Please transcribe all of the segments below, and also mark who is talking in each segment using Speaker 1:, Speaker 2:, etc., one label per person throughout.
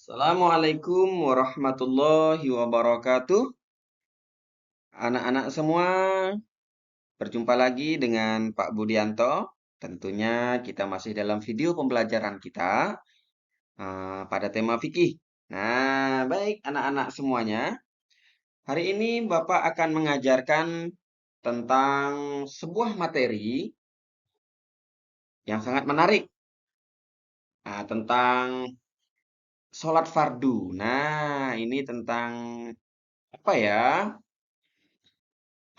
Speaker 1: Assalamualaikum warahmatullahi wabarakatuh. Anak-anak semua, berjumpa lagi dengan Pak Budianto. Tentunya kita masih dalam video pembelajaran kita pada tema fikih. Nah, baik anak-anak semuanya. Hari ini Bapak akan mengajarkan tentang sebuah materi yang sangat menarik. Nah, tentang sholat fardu. Nah, ini tentang apa ya?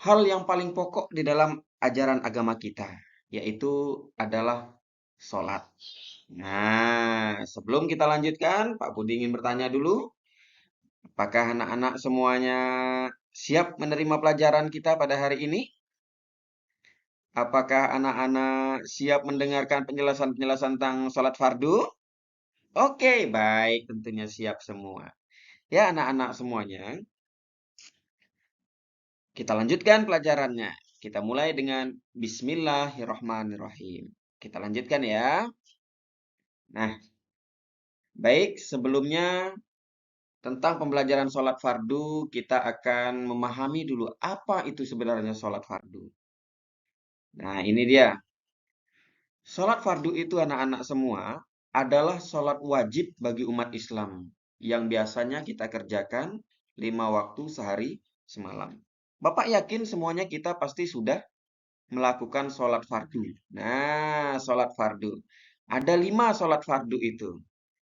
Speaker 1: Hal yang paling pokok di dalam ajaran agama kita, yaitu adalah sholat. Nah, sebelum kita lanjutkan, Pak Budi ingin bertanya dulu, apakah anak-anak semuanya siap menerima pelajaran kita pada hari ini? Apakah anak-anak siap mendengarkan penjelasan-penjelasan tentang sholat fardu? Oke, baik, tentunya siap semua. Ya, anak-anak semuanya, kita lanjutkan pelajarannya. Kita mulai dengan Bismillahirrahmanirrahim. Kita lanjutkan ya. Nah, baik sebelumnya tentang pembelajaran sholat fardu, kita akan memahami dulu apa itu sebenarnya sholat fardu. Nah, ini dia. Sholat fardu itu anak-anak semua adalah sholat wajib bagi umat Islam yang biasanya kita kerjakan 5 waktu sehari semalam. Bapak yakin semuanya kita pasti sudah melakukan sholat fardu. Nah, sholat fardu. Ada 5 sholat fardu itu.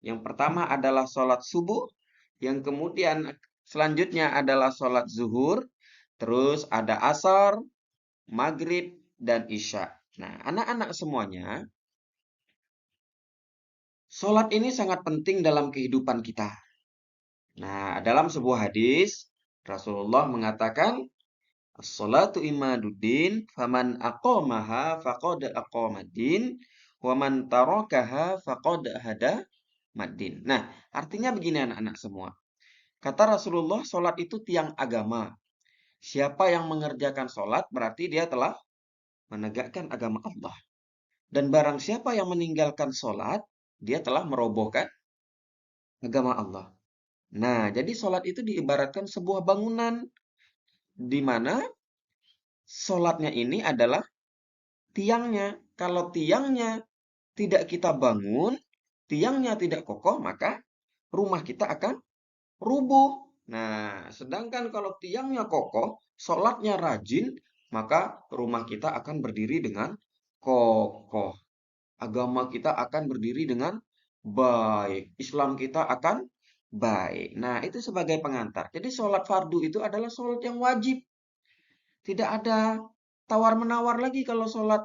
Speaker 1: Yang pertama adalah sholat subuh, yang kemudian selanjutnya adalah sholat zuhur, terus ada asar, maghrib, dan isya. Nah, anak-anak semuanya, sholat ini sangat penting dalam kehidupan kita. Nah, dalam sebuah hadis, Rasulullah mengatakan, as-salatu imaduddin, faman aqamaha faqad aqamaddin, wa man tarakaha faqad hada maddin. Nah, artinya begini anak-anak semua. Kata Rasulullah, sholat itu tiang agama. Siapa yang mengerjakan sholat, berarti dia telah menegakkan agama Allah. Dan barang siapa yang meninggalkan sholat, dia telah merobohkan agama Allah. Nah, jadi sholat itu diibaratkan sebuah bangunan, di mana sholatnya ini adalah tiangnya. Kalau tiangnya tidak kita bangun, tiangnya tidak kokoh, maka rumah kita akan rubuh. Nah, sedangkan kalau tiangnya kokoh, sholatnya rajin, maka rumah kita akan berdiri dengan kokoh. Agama kita akan berdiri dengan baik. Islam kita akan baik. Nah, itu sebagai pengantar. Jadi sholat fardu itu adalah sholat yang wajib. Tidak ada tawar-menawar lagi kalau sholat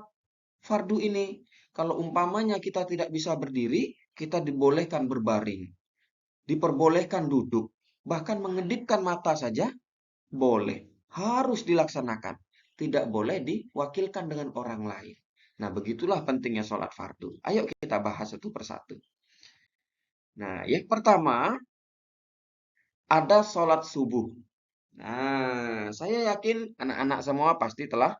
Speaker 1: fardu ini. Kalau umpamanya kita tidak bisa berdiri, kita dibolehkan berbaring. Diperbolehkan duduk. Bahkan mengedipkan mata saja boleh. Harus dilaksanakan. Tidak boleh diwakilkan dengan orang lain. Nah, begitulah pentingnya sholat fardu. Ayo kita bahas satu persatu. Nah, yang pertama ada sholat subuh. Nah, saya yakin anak-anak semua pasti telah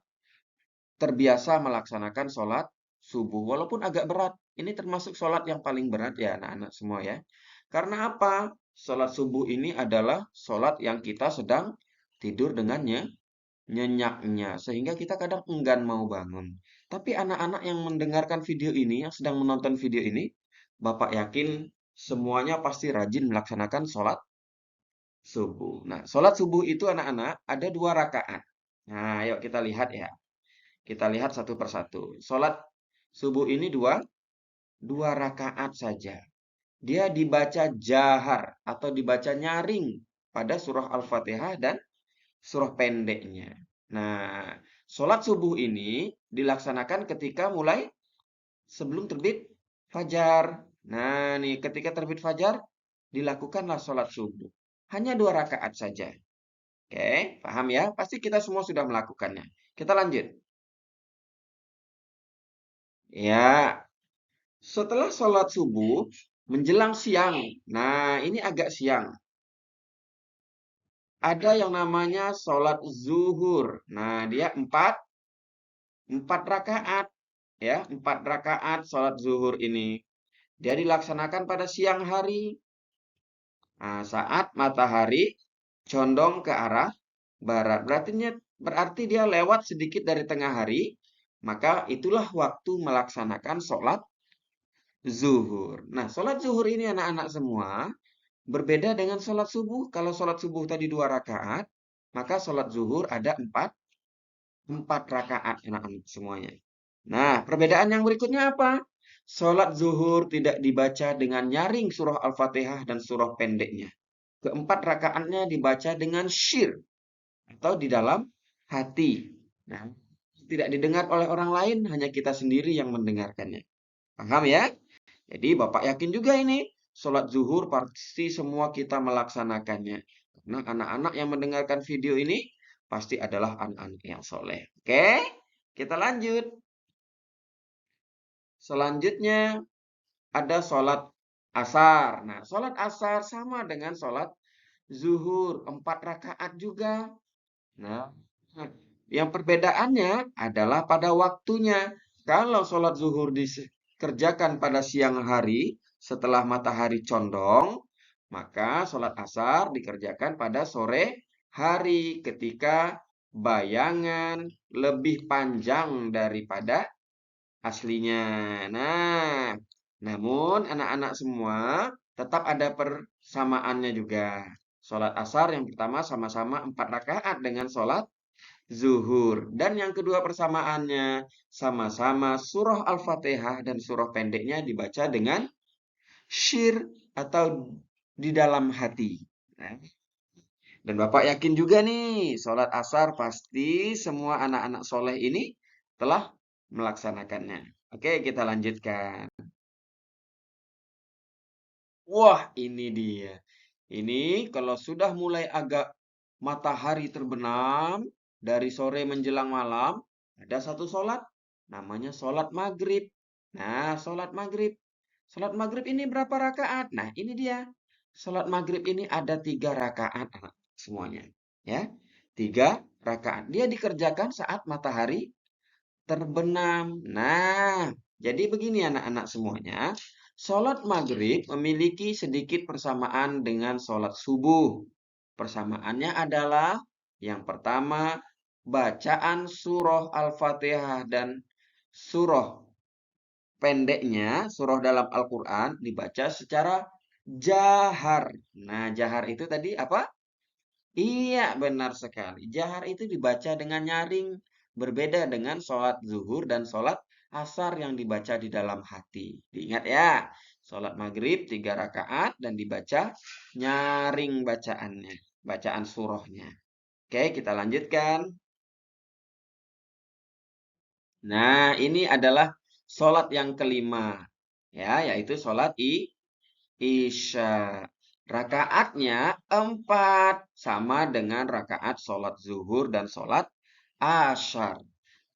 Speaker 1: terbiasa melaksanakan sholat subuh. Walaupun agak berat. Ini termasuk sholat yang paling berat ya anak-anak semua ya. Karena apa? Sholat subuh ini adalah sholat yang kita sedang tidur dengannya, nyenyaknya. Sehingga kita kadang enggan mau bangun. Tapi anak-anak yang mendengarkan video ini, yang sedang menonton video ini, Bapak yakin semuanya pasti rajin melaksanakan sholat subuh. Nah, sholat subuh itu anak-anak ada 2 rakaat. Nah, yuk kita lihat ya. Kita lihat satu persatu. Sholat subuh ini dua rakaat saja. Dia dibaca jahar atau dibaca nyaring pada surah Al-Fatihah dan surah pendeknya. Nah, sholat subuh ini dilaksanakan ketika mulai sebelum terbit fajar. Nah, nih ketika terbit fajar dilakukanlah sholat subuh. Hanya 2 rakaat saja. Oke, paham ya? Pasti kita semua sudah melakukannya. Kita lanjut. Ya, setelah sholat subuh menjelang siang. Nah, ini agak siang. Ada yang namanya sholat zuhur. Nah, dia empat rakaat. Ya, 4 rakaat sholat zuhur ini. Dia dilaksanakan pada siang hari. Nah, saat matahari condong ke arah barat. Berarti dia lewat sedikit dari tengah hari, maka itulah waktu melaksanakan sholat zuhur. Nah, sholat zuhur ini anak-anak semua berbeda dengan sholat subuh. Kalau sholat subuh tadi 2 rakaat, maka sholat zuhur ada empat rakaat anak-anak semuanya. Nah, perbedaan yang berikutnya apa? Sholat zuhur tidak dibaca dengan nyaring surah Al-Fatihah dan surah pendeknya. Keempat rakaatnya dibaca dengan syir atau di dalam hati. Nah, tidak didengar oleh orang lain, hanya kita sendiri yang mendengarkannya. Paham ya? Jadi Bapak yakin juga ini, sholat zuhur pasti semua kita melaksanakannya. Karena anak-anak yang mendengarkan video ini pasti adalah anak-anak yang soleh. Oke, kita lanjut. Selanjutnya ada sholat asar. Nah, sholat asar sama dengan sholat zuhur, 4 rakaat juga. Nah, yang perbedaannya adalah pada waktunya. Kalau sholat zuhur dikerjakan pada siang hari setelah matahari condong, maka sholat asar dikerjakan pada sore hari ketika bayangan lebih panjang daripada aslinya. Nah, namun anak-anak semua tetap ada persamaannya juga. Sholat asar yang pertama sama-sama 4 rakaat dengan sholat zuhur. Dan yang kedua persamaannya sama-sama surah Al-Fatihah dan surah pendeknya dibaca dengan syir atau di dalam hati. Nah, dan Bapak yakin juga nih, sholat asar pasti semua anak-anak soleh ini telah melaksanakannya. Oke, kita lanjutkan. Wah, ini dia. Ini kalau sudah mulai agak matahari terbenam dari sore menjelang malam, ada satu sholat namanya sholat maghrib. Nah, sholat maghrib. Sholat maghrib ini berapa rakaat? Nah, ini dia. Sholat maghrib ini ada 3 rakaat anak semuanya. Ya, 3 rakaat. Dia dikerjakan saat matahari terbenam. Nah, jadi begini anak-anak semuanya. Sholat maghrib memiliki sedikit persamaan dengan sholat subuh. Persamaannya adalah yang pertama, bacaan surah Al-Fatihah dan surah pendeknya, surah dalam Al-Quran dibaca secara jahar. Nah, jahar itu tadi apa? Iya, benar sekali. Jahar itu dibaca dengan nyaring, berbeda dengan sholat zuhur dan sholat asar yang dibaca di dalam hati. Diingat ya, sholat maghrib 3 rakaat dan dibaca nyaring bacaannya, bacaan surahnya. Oke, kita lanjutkan. Nah, ini adalah sholat yang kelima, ya, yaitu sholat Isya. Rakaatnya 4 sama dengan rakaat sholat zuhur dan sholat asyar.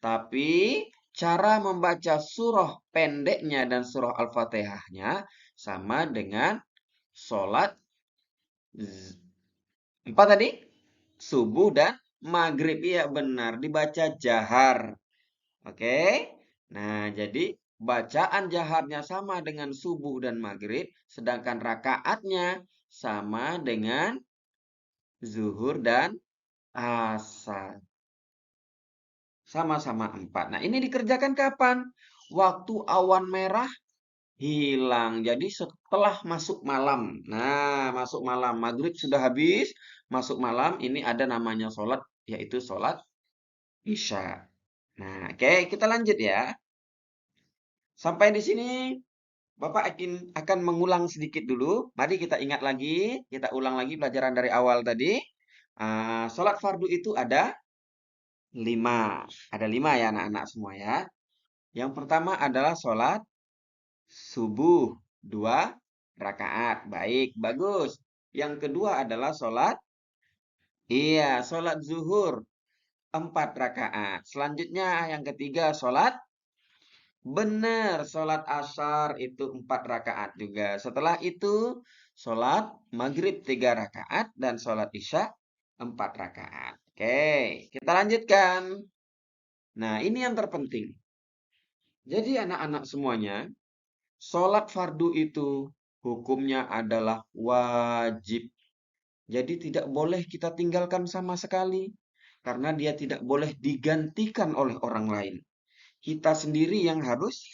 Speaker 1: Tapi cara membaca surah pendeknya dan surah Al-Fatihahnya sama dengan sholat 4 tadi? Subuh dan maghrib. Iya benar, dibaca jahar. Oke. Nah, jadi bacaan jaharnya sama dengan subuh dan maghrib, sedangkan rakaatnya sama dengan zuhur dan asar. Sama-sama 4. Nah, ini dikerjakan kapan? Waktu awan merah hilang. Jadi setelah masuk malam. Nah, masuk malam. Maghrib sudah habis. Masuk malam ini ada namanya sholat, yaitu sholat Isya. Nah, oke, kita lanjut ya. Sampai di sini Bapak akan mengulang sedikit dulu. Mari kita ingat lagi, kita ulang lagi pelajaran dari awal tadi. Sholat fardu itu ada 5. Ada 5 ya anak-anak semua ya. Yang pertama adalah sholat subuh 2 rakaat. Baik, bagus. Yang kedua adalah sholat zuhur 4 rakaat. Selanjutnya yang ketiga benar, sholat asar itu 4 rakaat juga. Setelah itu, sholat maghrib 3 rakaat dan sholat isya 4 rakaat. Oke, kita lanjutkan. Nah, ini yang terpenting. Jadi anak-anak semuanya, sholat fardu itu hukumnya adalah wajib. Jadi tidak boleh kita tinggalkan sama sekali. Karena dia tidak boleh digantikan oleh orang lain. Kita sendiri yang harus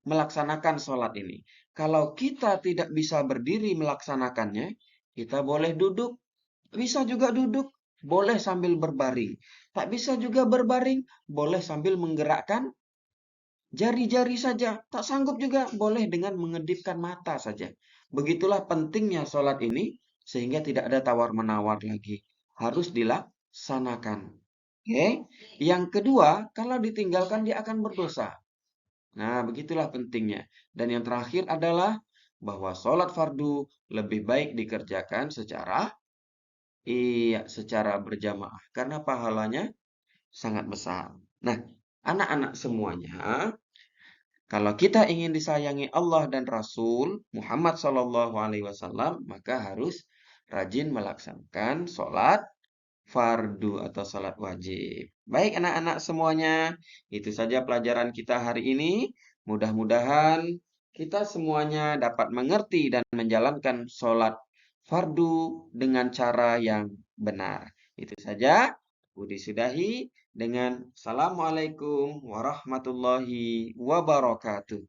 Speaker 1: melaksanakan sholat ini. Kalau kita tidak bisa berdiri melaksanakannya, kita boleh duduk. Bisa juga duduk, boleh sambil berbaring. Tak bisa juga berbaring, boleh sambil menggerakkan jari-jari saja. Tak sanggup juga, boleh dengan mengedipkan mata saja. Begitulah pentingnya sholat ini, sehingga tidak ada tawar-menawar lagi. Harus dilaksanakan. Oke. Yang kedua, kalau ditinggalkan dia akan berdosa. Nah, begitulah pentingnya. Dan yang terakhir adalah bahwa sholat fardu lebih baik dikerjakan secara berjamaah. Karena pahalanya sangat besar. Nah, anak-anak semuanya, kalau kita ingin disayangi Allah dan Rasul Muhammad SAW, maka harus rajin melaksanakan sholat fardu atau sholat wajib. Baik anak-anak semuanya, itu saja pelajaran kita hari ini. Mudah-mudahan kita semuanya dapat mengerti dan menjalankan sholat fardu dengan cara yang benar. Itu saja. Budi sudahi dengan Assalamualaikum warahmatullahi wabarakatuh.